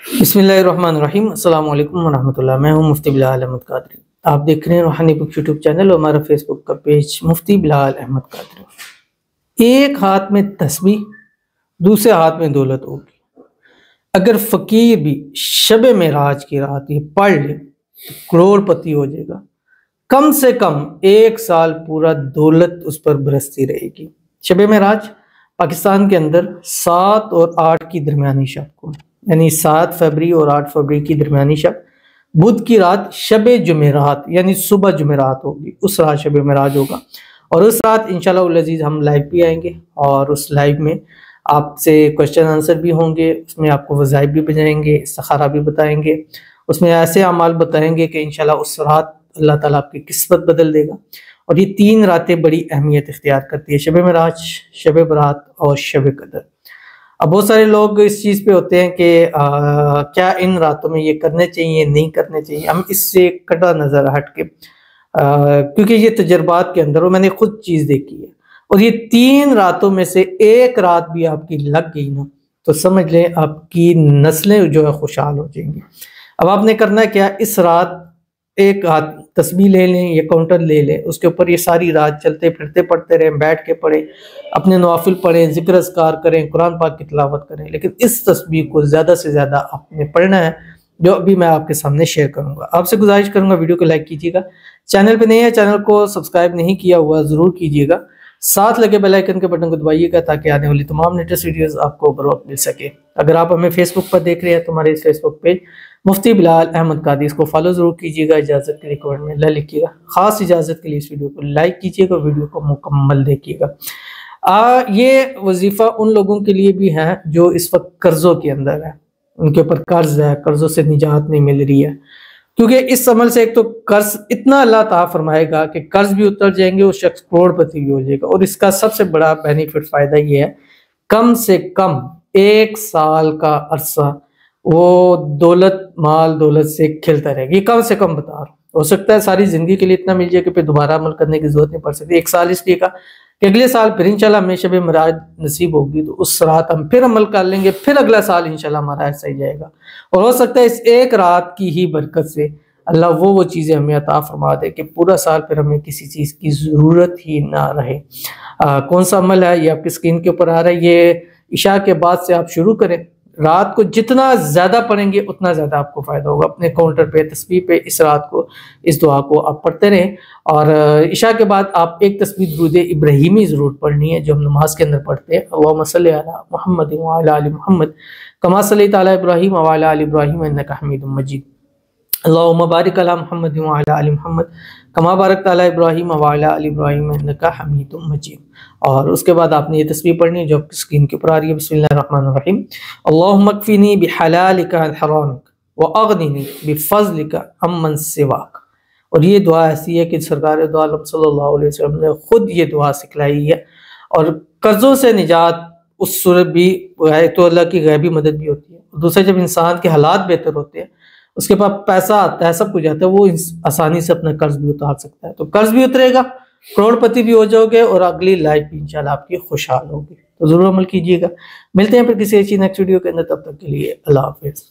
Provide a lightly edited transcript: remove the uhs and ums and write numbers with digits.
बिस्मिल्लाहिर्रहमानिर्रहीम। अस्सलाम वालेकुम वरहमतुल्लाह। मैं हूं मुफ्ती बिलाल अहमद कादरी। आप देख रहे हैं रूहानी बुक यूट्यूब चैनल और हमारा फेसबुक का पेज मुफ्ती बिलाल अहमद कादरी। एक हाथ में तस्बीह, दूसरे हाथ में दौलत होगी। अगर फकीर भी शब मेराज की रात ये पढ़ ले तो करोड़पति हो जाएगा। कम से कम 1 साल पूरा दौलत उस पर बरसती रहेगी। शब मेराज पाकिस्तान के अंदर 7 और 8 की दरमियानी शब को, यानी 7 फरवरी और 8 फरवरी की दरमियानी शब, बुध की रात शब जुमेरात यानी सुबह जुमेरात होगी, उस रात शब मेराज होगा। और उस रात इंशाअल्लाह अज़ीज़ हम लाइव भी आएंगे और उस लाइव में आपसे क्वेश्चन आंसर भी होंगे। उसमें आपको वज़ाइफ भी बताएंगे, इस्तिखारा भी बताएंगे, उसमें ऐसे अमाल बताएंगे कि इंशाअल्लाह उस रात अल्लाह ताला आपकी किस्मत बदल देगा। और ये 3 रातें बड़ी अहमियत इख्तियार करती है, शब मेराज, शब बरात और शब कदर। अब बहुत सारे लोग इस चीज़ पे होते हैं कि क्या इन रातों में ये करने चाहिए, नहीं करने चाहिए। हम इससे कड़ा नज़र हट के क्योंकि ये तजर्बात के अंदर, और मैंने खुद चीज़ देखी है, और ये 3 रातों में से एक रात भी आपकी लग गई ना तो समझ लें आपकी नस्लें जो है खुशहाल हो जाएंगी। अब आपने करना क्या, इस रात एक हाथ तस्बीह ले लें या काउंटर ले लें, उसके ऊपर ये सारी रात चलते फिरते पढ़ते रहें, बैठ के पढ़ें, अपने नवाफिल पढ़ें, जिक्र अस्कार करें, कुरान पाक की तिलावत करें। लेकिन इस तस्बीह को ज़्यादा से ज़्यादा आपने पढ़ना है, जो अभी मैं आपके सामने शेयर करूँगा। आपसे गुजारिश करूँगा वीडियो को लाइक कीजिएगा, चैनल पर नए हैं चैनल को सब्सक्राइब नहीं किया हुआ ज़रूर कीजिएगा, साथ लगे बेल आइकन के बटन को दबाइएगा ताकि आने वाली तमाम लेटेस्ट वीडियोस आपको बर वक्त मिल सके। अगर आप हमें फेसबुक पर देख रहे हैं तो हमारे इस फेसबुक पेज मुफ्ती बिलाल अहमद कादरी, इसको फॉलो जरूर कीजिएगा। इजाज़त के लिए कमेंट में ला लिखिएगा। खास इजाज़त के लिए इस वीडियो को लाइक कीजिएगा, वीडियो को मुकम्मल देखिएगा। ये वजीफ़ा उन लोगों के लिए भी है जो इस वक्त कर्ज़ों के अंदर है, उनके ऊपर कर्ज है, कर्जों से निजात नहीं मिल रही है। क्योंकि इस अमल से एक तो कर्ज इतना अल्लाह ताला फरमाएगा कि कर्ज भी उतर जाएंगे, उस शख्स करोड़पति भी हो जाएगा। और इसका सबसे बड़ा बेनिफिट फ़ायदा ये है, कम से कम 1 साल का अरसा वो दौलत, माल दौलत से खिलता रहेगा। ये कम से कम बता रहा हूँ, हो सकता है सारी ज़िंदगी के लिए इतना मिल जाए कि फिर दोबारा अमल करने की ज़रूरत नहीं पड़ सकती। 1 साल इसलिए का कि अगले साल फिर इंशाल्लाह हमें शब मेराज नसीब होगी तो उस रात हम फिर अमल कर लेंगे, फिर अगला साल इंशाल्लाह हमारा ऐसा ही जाएगा। और हो सकता है इस एक रात की ही बरकत से अल्लाह वो चीज़ें हमें अता फरमा दे कि पूरा साल फिर हमें किसी चीज़ की ज़रूरत ही ना रहे। कौन सा अमल है ये आपकी स्क्रीन के ऊपर आ रहा है। ये इशा के बाद से आप शुरू करें, रात को जितना ज़्यादा पढ़ेंगे उतना ज़्यादा आपको फ़ायदा होगा। अपने काउंटर पे, तस्बीह पे इस रात को, इस दुआ को आप पढ़ते रहें। और इशा के बाद आप एक तस्बीह दुरूद इब्राहिमी ज़रूर पढ़नी है, जो हम नमाज के अंदर पढ़ते हैं। अल्लाहुम्मा सल्ली अला मुहम्मद व अला आलि मुहम्मद कमा सल्लैता अला इब्राहीम व अला आलि इब्राहीम इन्नका हमीदुम मजीद। अल्लाहुम्मा बारिक अला मुहम्मद व अला आलि मुहम्मद कमा बारकता अला इब्राहीम व अला आलि इब्राहीम इन्नका हमीदुम मजीद। और उसके बाद आपने ये तस्बीह पढ़नी है जो आपकी स्क्रीन के ऊपर आ रही है। बिस्मिल्लाहिर्रहमानिर्रहीम। अल्लाहुम्मा कफ़िनी बिहलालिका अन हरामिक व अग़निनी बिफ़ज़लिका अम्मन सिवाक। और ये दुआ ऐसी है कि सरकार दो आलम सल्लल्लाहु अलैहि वसल्लम ने खुद ये दुआ सिखलाई है। और कर्ज़ों से निजात उस सूरत भी है तो अल्लाह की गैबी मदद भी होती है। दूसरा, जब इंसान के हालात बेहतर होते हैं, उसके पास पैसा आता है, सब कुछ आता है, वो आसानी से अपना कर्ज भी उतार सकता है। तो कर्ज भी उतरेगा, करोड़पति भी हो जाओगे और अगली लाइफ भी इंशाल्लाह आपकी खुशहाल होगी। तो जरूर अमल कीजिएगा। मिलते हैं फिर किसी अच्छी नेक्स्ट वीडियो के अंदर, तब तक के लिए अल्लाह हाफिज़।